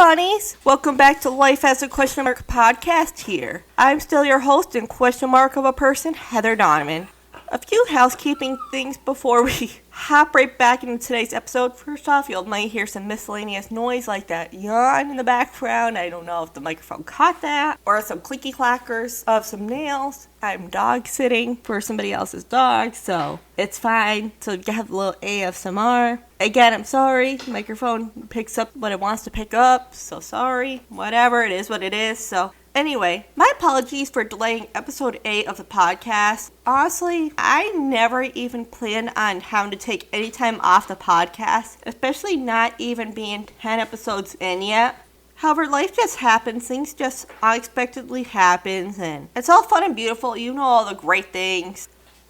Bonnies! Welcome back to Life as a Question Mark podcast here. I'm still your host and question mark of a person, Heather Donovan. A few housekeeping things before we hop right back into today's episode. First off, you might hear some miscellaneous noise like that yawn in the background. I don't know if the microphone caught that. Or some clicky clackers of some nails. I'm dog sitting for somebody else's dog, so it's fine. So you have a little ASMR. Again, I'm sorry. The microphone picks up what it wants to pick up. So sorry. Whatever. It is what it is. So anyway, my apologies for delaying episode 8 of the podcast. Honestly, I never even planned on having to take any time off the podcast, especially not even being 10 episodes in yet. However, life just happens, things just unexpectedly happens, and it's all fun and beautiful, you know all the great things.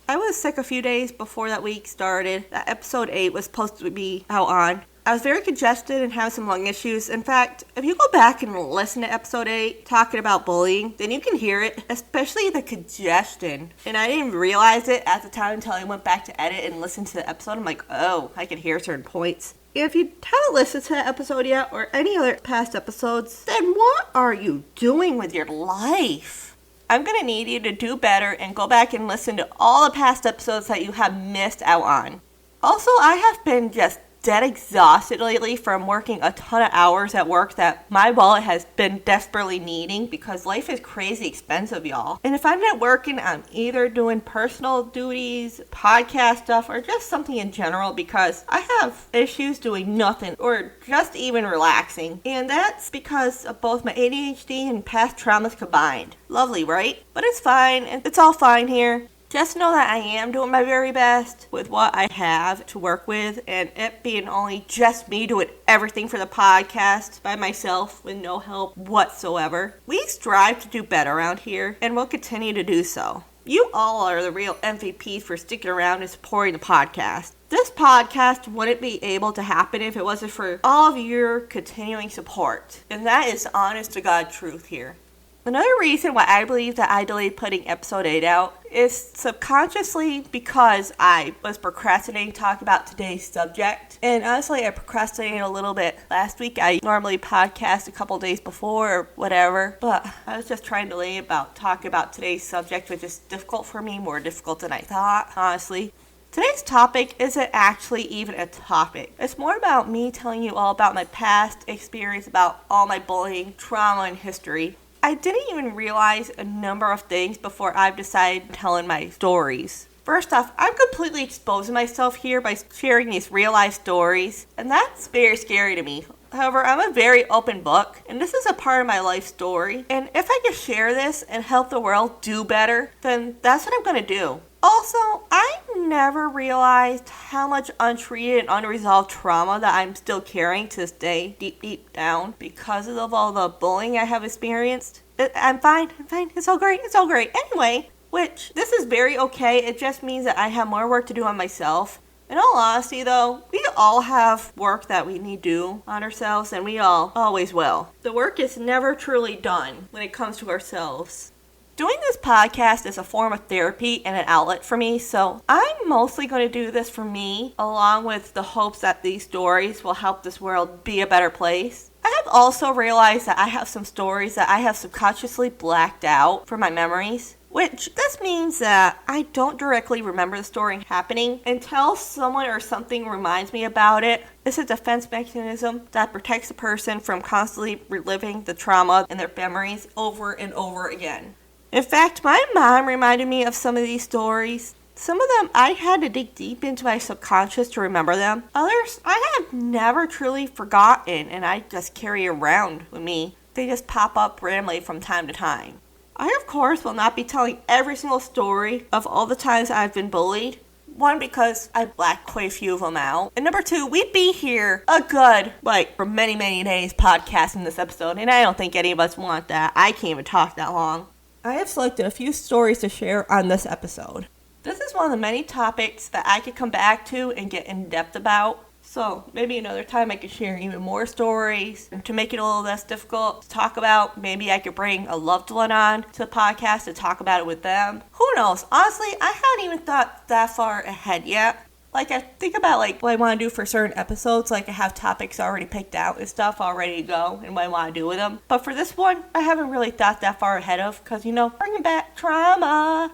I was sick a few days before that week started, that episode 8 was supposed to be out on. I was very congested and having some lung issues. In fact, if you go back and listen to episode 8, talking about bullying, then you can hear it, especially the congestion. And I didn't realize it at the time until I went back to edit and listen to the episode. I'm like, oh, I could hear certain points. If you haven't listened to that episode yet, or any other past episodes, then what are you doing with your life? I'm going to need you to do better and go back and listen to all the past episodes that you have missed out on. Also, I have been just dead exhausted lately from working a ton of hours at work that my wallet has been desperately needing because life is crazy expensive, y'all. And if I'm not working, I'm either doing personal duties, podcast stuff, or just something in general because I have issues doing nothing or just even relaxing. And that's because of both my ADHD and past traumas combined. Lovely, right? But it's fine. It's all fine here. Just know that I am doing my very best with what I have to work with, and it being only just me doing everything for the podcast by myself with no help whatsoever. We strive to do better around here, and we'll continue to do so. You all are the real MVPs for sticking around and supporting the podcast. This podcast wouldn't be able to happen if it wasn't for all of your continuing support, and that is honest to God truth here. Another reason why I believe that I delayed putting episode 8 out is subconsciously because I was procrastinating talking about today's subject. And honestly, I procrastinated a little bit last week. I normally podcast a couple days before or whatever, but I was just trying to delay about talking about today's subject, which is difficult for me, more difficult than I thought, honestly. Today's topic isn't actually even a topic. It's more about me telling you all about my past experience, about all my bullying, trauma, and history. I didn't even realize a number of things before I've decided telling my stories. First off, I'm completely exposing myself here by sharing these real-life stories, and that's very scary to me. However, I'm a very open book, and this is a part of my life story, and if I can share this and help the world do better, then that's what I'm going to do. Also, I never realized how much untreated and unresolved trauma that I'm still carrying to this day, deep down, because of all the bullying I have experienced. I'm fine, it's all great. Anyway, which, this is very okay, it just means that I have more work to do on myself. In all honesty though, we all have work that we need to do on ourselves, and we all always will. The work is never truly done when it comes to ourselves. Doing this podcast is a form of therapy and an outlet for me, so I'm mostly going to do this for me, along with the hopes that these stories will help this world be a better place. I have also realized that I have some stories that I have subconsciously blacked out from my memories, which this means that I don't directly remember the story happening until someone or something reminds me about it. It's a defense mechanism that protects the person from constantly reliving the trauma in their memories over and over again. In fact, my mom reminded me of some of these stories. Some of them I had to dig deep into my subconscious to remember them. Others I have never truly forgotten and I just carry around with me. They just pop up randomly from time to time. I, of course, will not be telling every single story of all the times I've been bullied. One, because I blacked quite a few of them out. And number two, we'd be here a good, for many, many days podcasting this episode. And I don't think any of us want that. I can't even talk that long. I have selected a few stories to share on this episode. This is one of the many topics that I could come back to and get in depth about. So maybe another time I could share even more stories. And to make it a little less difficult to talk about, maybe I could bring a loved one on to the podcast to talk about it with them. Who knows? Honestly, I haven't even thought that far ahead yet. Like, I think about, like, what I want to do for certain episodes. Like, I have topics already picked out and stuff all ready to go and what I want to do with them. But for this one, I haven't really thought that far ahead of because, bringing back trauma.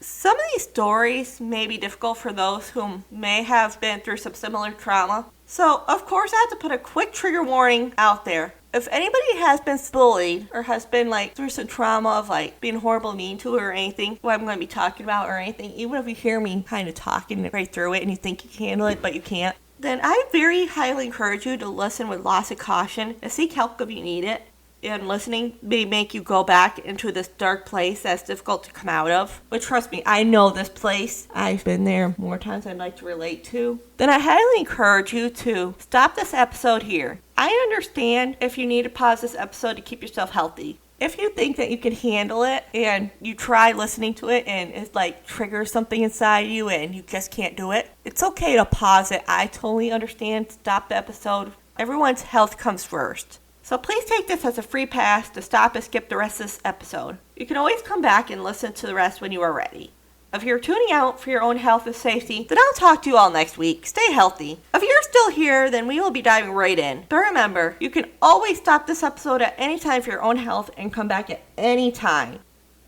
Some of these stories may be difficult for those who may have been through some similar trauma. So, of course, I have to put a quick trigger warning out there. If anybody has been bullied or has been, like, through some trauma of, like, being horrible mean to her or anything, what I'm going to be talking about or anything, even if you hear me kind of talking right through it and you think you can handle it but you can't, then I very highly encourage you to listen with lots of caution and seek help if you need it. And listening may make you go back into this dark place that's difficult to come out of. But trust me, I know this place. I've been there more times than I'd like to relate to. Then I highly encourage you to stop this episode here. I understand if you need to pause this episode to keep yourself healthy. If you think that you can handle it and you try listening to it and it like triggers something inside you and you just can't do it, it's okay to pause it. I totally understand. Stop the episode. Everyone's health comes first. So please take this as a free pass to stop and skip the rest of this episode. You can always come back and listen to the rest when you are ready. If you're tuning out for your own health and safety, then I'll talk to you all next week. Stay healthy. If you're still here, then we will be diving right in. But remember, you can always stop this episode at any time for your own health and come back at any time.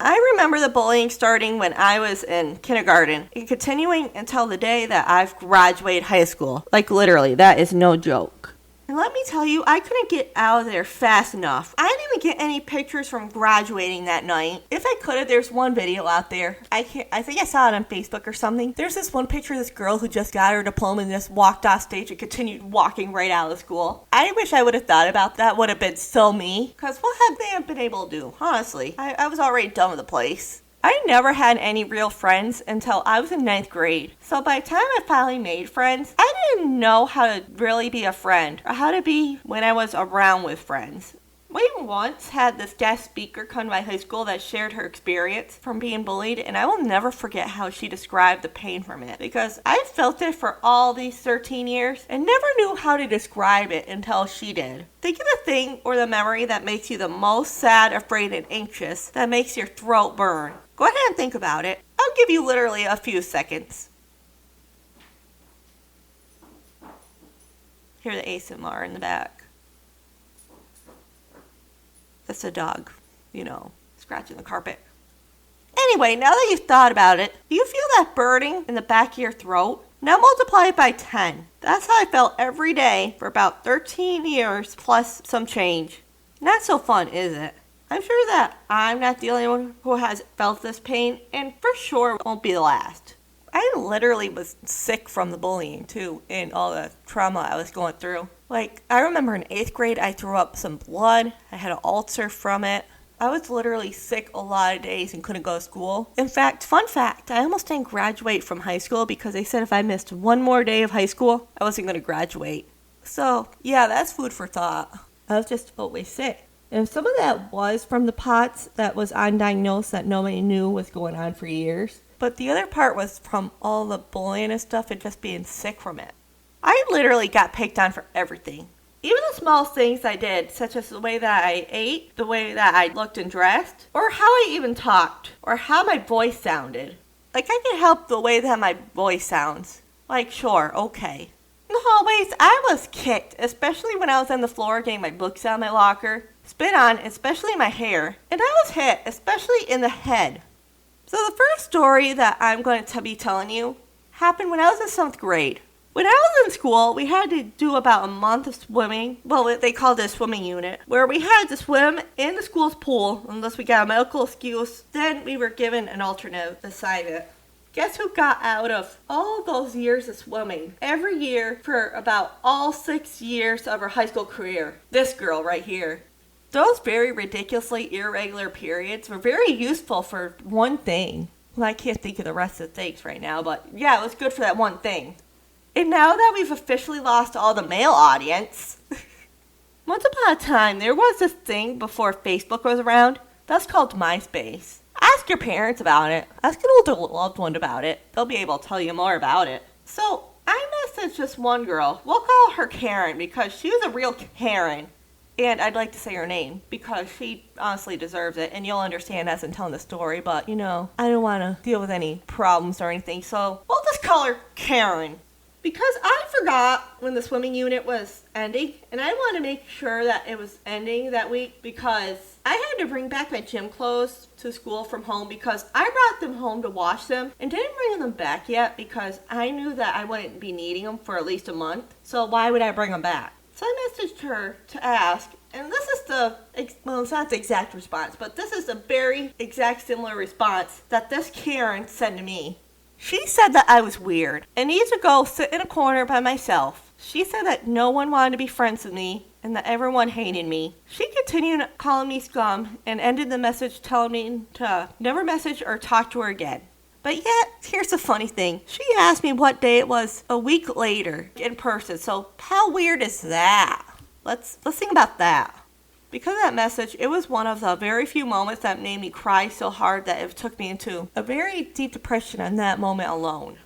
I remember the bullying starting when I was in kindergarten and continuing until the day that I've graduated high school. Like literally, that is no joke. And let me tell you, I couldn't get out of there fast enough. I didn't even get any pictures from graduating that night. If I could have, there's one video out there. I think I saw it on Facebook or something. There's this one picture of this girl who just got her diploma and just walked off stage and continued walking right out of school. I wish I would have thought about that. Would have been so me. Because what have they been able to do? Honestly, I was already done with the place. I never had any real friends until I was in 9th grade. So by the time I finally made friends, I didn't know how to really be a friend or how to be when I was around with friends. We once had this guest speaker come to my high school that shared her experience from being bullied, and I will never forget how she described the pain from it because I felt it for all these 13 years and never knew how to describe it until she did. Think of the thing or the memory that makes you the most sad, afraid, and anxious, that makes your throat burn. Go ahead and think about it. I'll give you literally a few seconds. Hear the ASMR in the back. That's a dog, scratching the carpet. Anyway, now that you've thought about it, do you feel that burning in the back of your throat? Now multiply it by 10. That's how I felt every day for about 13 years plus some change. Not so fun, is it? I'm sure that I'm not the only one who has felt this pain, and for sure it won't be the last. I literally was sick from the bullying too, and all the trauma I was going through. Like, I remember in 8th grade I threw up some blood. I had an ulcer from it. I was literally sick a lot of days and couldn't go to school. In fact, fun fact, I almost didn't graduate from high school because they said if I missed one more day of high school, I wasn't going to graduate. So, yeah, that's food for thought. I was just always sick. And some of that was from the POTS that was undiagnosed that nobody knew was going on for years. But the other part was from all the bullying and stuff and just being sick from it. I literally got picked on for everything. Even the small things I did, such as the way that I ate, the way that I looked and dressed, or how I even talked, or how my voice sounded. Like, I can help the way that my voice sounds. Like, sure, okay. In the hallways, I was kicked, especially when I was on the floor getting my books out of my locker, spit on, especially my hair, and I was hit, especially in the head. So the first story that I'm going to be telling you happened when I was in 7th grade. When I was in school, we had to do about a month of swimming. Well, they called it a swimming unit, where we had to swim in the school's pool unless we got a medical excuse. Then we were given an alternate assignment. Guess who got out of all those years of swimming every year for about all 6 years of her high school career? This girl right here. Those very ridiculously irregular periods were very useful for one thing. Well, I can't think of the rest of the things right now, but yeah, it was good for that one thing. And now that we've officially lost all the male audience, once upon a time there was this thing before Facebook was around that's called MySpace. Ask your parents about it. Ask an older loved one about it. They'll be able to tell you more about it. So I messaged this one girl. We'll call her Karen because she was a real Karen. And I'd like to say her name because she honestly deserves it. And you'll understand as I'm telling the story. But, I don't want to deal with any problems or anything. So we'll just call her Karen. Because I forgot when the swimming unit was ending, and I wanted to make sure that it was ending that week because I had to bring back my gym clothes to school from home because I brought them home to wash them and didn't bring them back yet because I knew that I wouldn't be needing them for at least a month. So why would I bring them back? So I messaged her to ask, and this is well, it's not the exact response, but this is a very exact similar response that this Karen sent to me. She said that I was weird and needed to go sit in a corner by myself. She said that no one wanted to be friends with me and that everyone hated me. She continued calling me scum and ended the message telling me to never message or talk to her again. But yet, here's the funny thing. She asked me what day it was a week later in person. So how weird is that? Let's think about that. Because of that message, it was one of the very few moments that made me cry so hard that it took me into a very deep depression in that moment alone.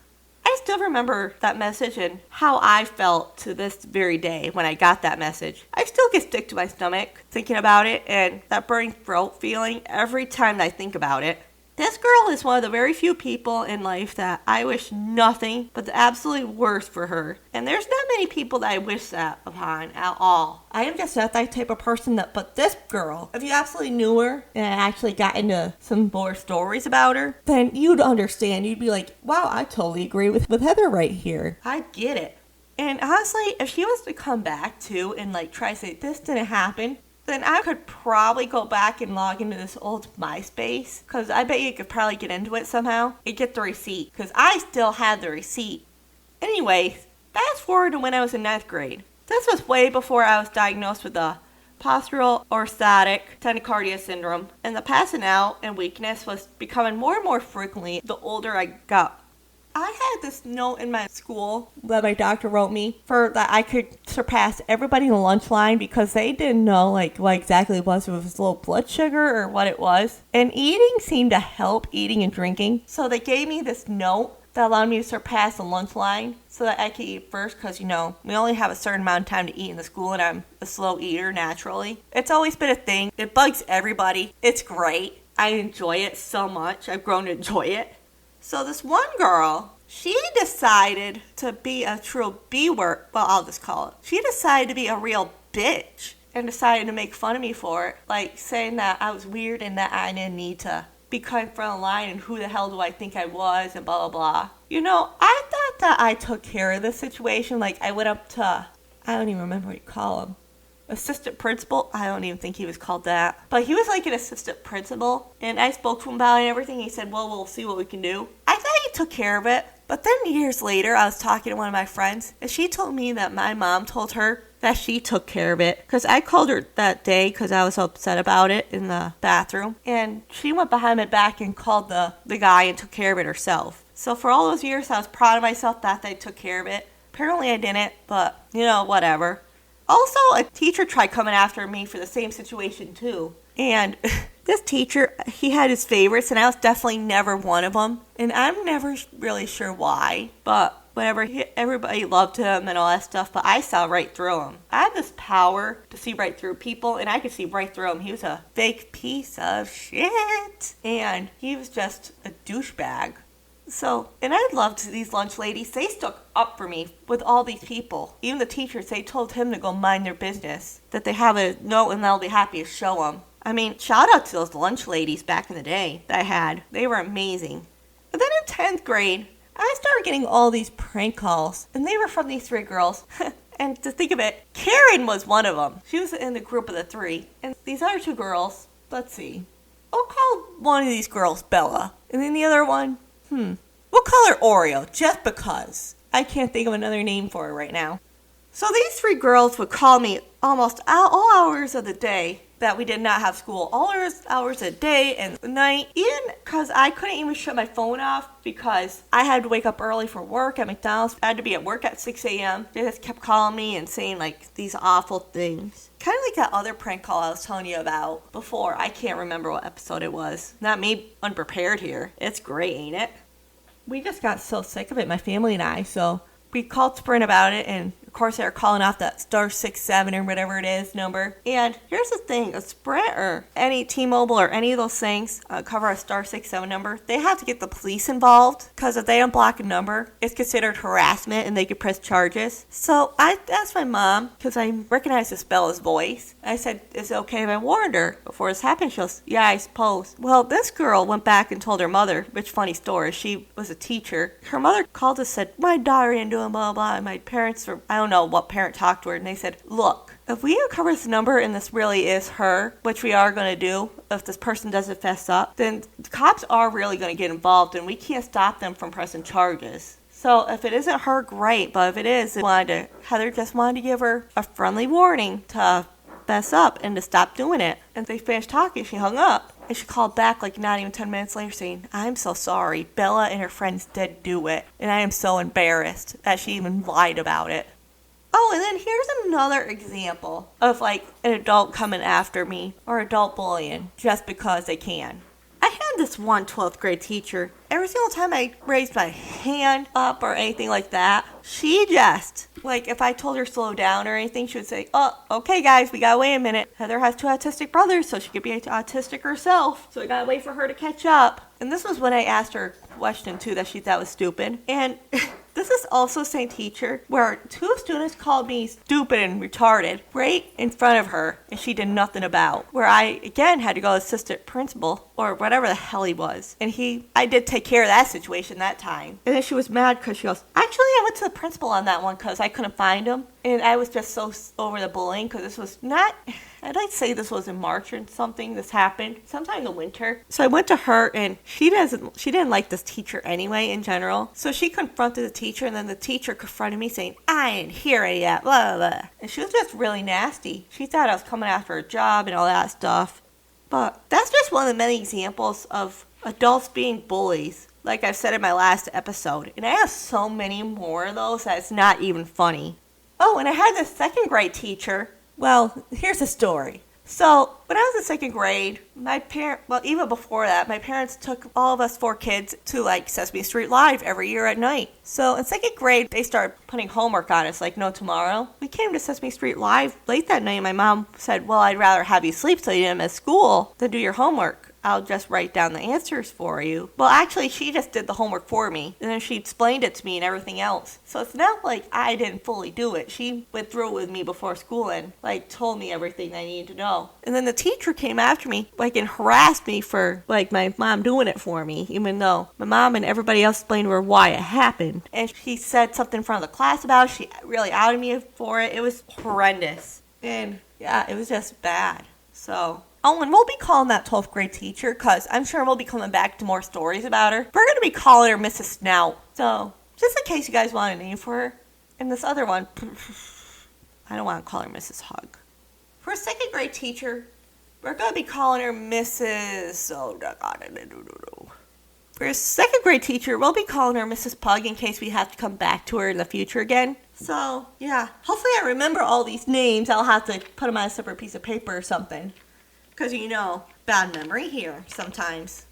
I still remember that message and how I felt to this very day when I got that message. I still get sick to my stomach thinking about it and that burning throat feeling every time I think about it. This girl is one of the very few people in life that I wish nothing but the absolute worst for her. And there's not many people that I wish that upon at all. I am just not that type of person but this girl, if you absolutely knew her and actually got into some more stories about her, then you'd understand. You'd be like, wow, I totally agree with Heather right here. I get it. And honestly, if she was to come back too and try to say this didn't happen, then I could probably go back and log into this old MySpace. Because I bet you could probably get into it somehow and get the receipt. Because I still had the receipt. Anyway, fast forward to when I was in 9th grade. This was way before I was diagnosed with the postural orthostatic tachycardia syndrome. And the passing out and weakness was becoming more and more frequently the older I got. I had this note in my school that my doctor wrote me for that I could surpass everybody in the lunch line because they didn't know what exactly it was. If it was low blood sugar or what it was. And eating seemed to help, eating and drinking. So they gave me this note that allowed me to surpass the lunch line so that I could eat first because, we only have a certain amount of time to eat in the school and I'm a slow eater naturally. It's always been a thing. It bugs everybody. It's great. I enjoy it so much. I've grown to enjoy it. So this one girl, she decided to be a true B-word, well, I'll just call it. She decided to be a real bitch and decided to make fun of me for it, saying that I was weird and that I didn't need to be cut in front of the line and who the hell do I think I was and blah, blah, blah. I thought that I took care of the situation. I went up to, I don't even remember what you call him. Assistant principal? I don't even think he was called that. But he was an assistant principal. And I spoke to him about it and everything. He said, well, we'll see what we can do. I thought he took care of it. But then years later, I was talking to one of my friends. And she told me that my mom told her that she took care of it. Because I called her that day because I was upset about it in the bathroom. And she went behind my back and called the guy and took care of it herself. So for all those years, I was proud of myself that I took care of it. Apparently I didn't. But, whatever. Also, a teacher tried coming after me for the same situation, too. And this teacher, he had his favorites, and I was definitely never one of them. And I'm never really sure why. But whatever, everybody loved him and all that stuff, but I saw right through him. I have this power to see right through people, and I could see right through him. He was a fake piece of shit. And he was just a douchebag. So, and I loved these lunch ladies. They stuck up for me with all these people. Even the teachers, they told him to go mind their business. That they have a note and they'll be happy to show them. I mean, shout out to those lunch ladies back in the day that I had. They were amazing. And then in 10th grade, I started getting all these prank calls. And they were from these 3 girls. And to think of it, Karen was one of them. She was in the group of the 3. And these other 2 girls, let's see. I'll call one of these girls Bella. And then the other one, we'll call her Oreo, just because. I can't think of another name for her right now. So these 3 girls would call me almost all hours of the day that we did not have school. All hours of the day and the night. Even because I couldn't even shut my phone off because I had to wake up early for work at McDonald's. I had to be at work at 6 a.m. They just kept calling me and saying these awful things. Kind of like that other prank call I was telling you about before. I can't remember what episode it was. Not me unprepared here. It's great, ain't it? We just got so sick of it, my family and I, so we called Sprint about it, and course, they're calling off that star 67 or whatever it is number. And here's the thing, a Sprint or any T-Mobile or any of those things cover a star 67 number, they have to get the police involved, because if they don't block a number, it's considered harassment and they could press charges. So I asked my mom, because I recognized the Bella's voice. I said, is it okay if I warned her before this happened? She goes, yeah, I suppose. Well, this girl went back and told her mother, which funny story, she was a teacher. Her mother called and said, my daughter didn't do it, blah, blah, and my parents, I don't know what parent talked to her, and they said, look, if we uncover this number and this really is her, which we are going to do, if this person doesn't fess up, then the cops are really going to get involved, and we can't stop them from pressing charges. So if it isn't her, great, but if it is, Heather just wanted to give her a friendly warning to fess up and to stop doing it. And they finished talking, she hung up. And she called back like not even 10 minutes later saying, I'm so sorry. Bella and her friends did do it. And I am so embarrassed that she even lied about it. Oh, and then here's another example of like an adult coming after me or adult bullying just because they can. I had this one 12th grade teacher. Every single time I raised my hand up or anything like that, she just, like if I told her slow down or anything, she would say, oh, okay guys, we gotta wait a minute. Heather has 2 autistic brothers, so she could be autistic herself. So we gotta wait for her to catch up. And this was when I asked her a question too that she thought was stupid. And this is also the same teacher where 2 students called me stupid and retarded right in front of her and she did nothing about. Where I, again, had to go to assistant principal or whatever the hell he was. And I did take care of that situation that time. And then she was mad because she goes, actually, I went to the principal on that one because I couldn't find him. And I was just so over the bullying because this was not, I'd like to say this was in March or something. This happened sometime in the winter. So I went to her and she didn't like this teacher anyway in general. So she confronted the teacher and then the teacher confronted me saying, I ain't hear it yet, blah, blah, blah. And she was just really nasty. She thought I was coming after her job and all that stuff. But that's just one of the many examples of adults being bullies, like I've said in my last episode. And I have so many more of those that it's not even funny. Oh, and I had this 2nd grade teacher. Well, here's the story. So, when I was in 2nd grade, even before that, my parents took all of us 4 kids to like Sesame Street Live every year at night. So in 2nd grade, they started putting homework on us, like no tomorrow. We came to Sesame Street Live late that night, and my mom said, well, I'd rather have you sleep so you didn't miss school than do your homework. I'll just write down the answers for you. Well, actually, she just did the homework for me, and then she explained it to me and everything else. So it's not like I didn't fully do it. She went through it with me before school and, like, told me everything I needed to know. And then the teacher came after me, like, and harassed me for, like, my mom doing it for me, even though my mom and everybody else explained to her why it happened. And she said something in front of the class about it. She really outed me for it. It was horrendous. And, yeah, it was just bad. So... Oh, and we'll be calling that 12th grade teacher because I'm sure we'll be coming back to more stories about her. We're going to be calling her Mrs. Snout. So, just in case you guys want a name for her. And this other one, I don't want to call her Mrs. Hug. For a 2nd grade teacher, we're going to be calling her Mrs. For a 2nd grade teacher, we'll be calling her Mrs. Pug in case we have to come back to her in the future again. So, yeah. Hopefully I remember all these names. I'll have to put them on a separate piece of paper or something. Because, bad memory here sometimes.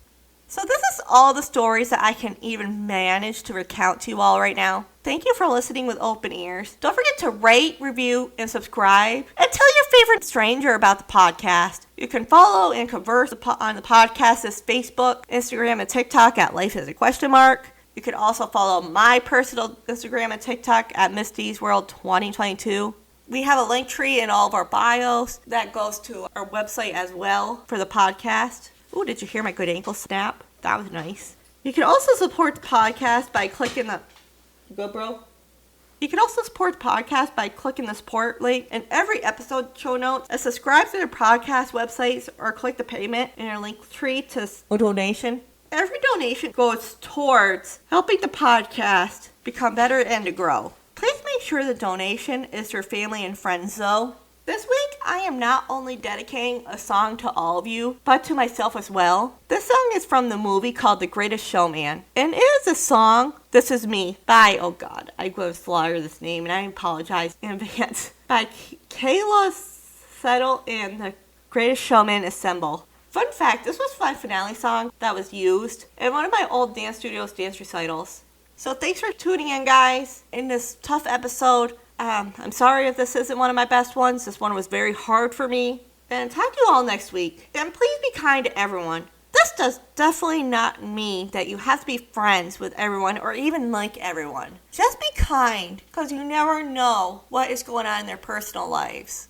So this is all the stories that I can even manage to recount to you all right now. Thank you for listening with open ears. Don't forget to rate, review, and subscribe. And tell your favorite stranger about the podcast. You can follow and converse on the podcast as Facebook, Instagram, and TikTok at Life is a Question Mark. You can also follow my personal Instagram and TikTok at Misty's World 2022. We have a link tree in all of our bios that goes to our website as well for the podcast. Ooh, did you hear my good ankle snap? That was nice. You can also support the podcast by clicking the... Good, bro? You can also support the podcast by clicking the support link in every episode show notes and subscribe to the podcast websites or click the payment in our link tree to a donation. Every donation goes towards helping the podcast become better and to grow. Please make sure the donation is for family and friends, though. This week, I am not only dedicating a song to all of you, but to myself as well. This song is from the movie called The Greatest Showman, and it is a song, This Is Me, by, oh god, I would slaughter this name, and I apologize in advance, by Kayla Settle and The Greatest Showman Assemble. Fun fact, this was my finale song that was used in one of my old dance studios dance recitals. So thanks for tuning in, guys. In this tough episode, I'm sorry if this isn't one of my best ones. This one was very hard for me. And talk to you all next week. And please be kind to everyone. This does definitely not mean that you have to be friends with everyone or even like everyone. Just be kind, because you never know what is going on in their personal lives.